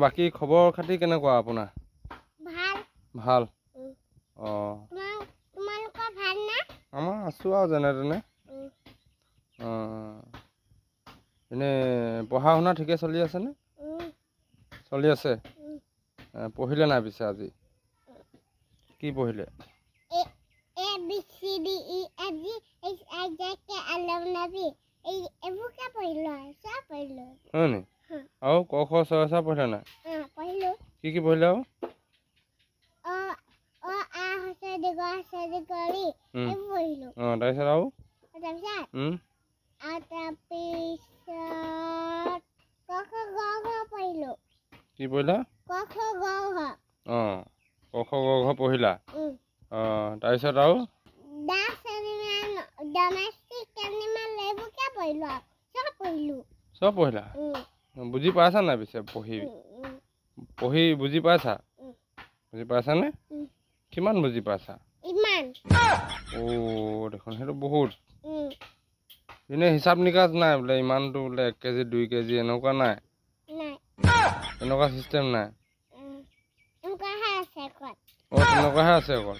বাকি খবৰ খাতি কেনেকুৱা আপোনাৰ? ভাল ভাল। তোমালোকৰ ভাল না? আমাৰ আছো আৰু যেনে তেনে। এনে পঢ়া শুনা ঠিকে চলি আছে নে? চলি আছে। পঢ়িলে নাই পিছে আজি? কি পঢ়িলে? A B C D E F G H I J K L M N P এইবোৰকে পঢ়িলো চব পঢ়িলো। হয় নি? আৰু ক খ চ ছ পঢ়িলে নাই? পঢ়িলো। কি পঢ়িলে আৰু? অ আ হছে দিগা হছে দিগৰি এইবোৰ পঢ়িলো। তাৰপিছত আৰু? তাৰপিছত ক খ গ ঘ পঢ়িলো। কি পঢ়িলা? ক খ গ ঘ। ক খ গ ঘ পঢ়িলা? তাৰপিছত আৰু? ডমেষ্টিক এনিমেল এইবোৰকে পঢ়িলো। চব পঢ়িলো। বুজি পাইছা নাই পিছে পঢ়ি বুজি পাইছা? বুজি পাইছানে? কিমান বুজি পাইছা? ইমান। দেখোন সেইটো বহুত। এনে হিচাপ নিকাচ নাই বোলে ইমানটো বোলে 1 কেজি 2 কেজি এনেকুৱা নাই? এনেকুৱা চিষ্টেম নাই? তেনেকুৱাহে আছে অকল।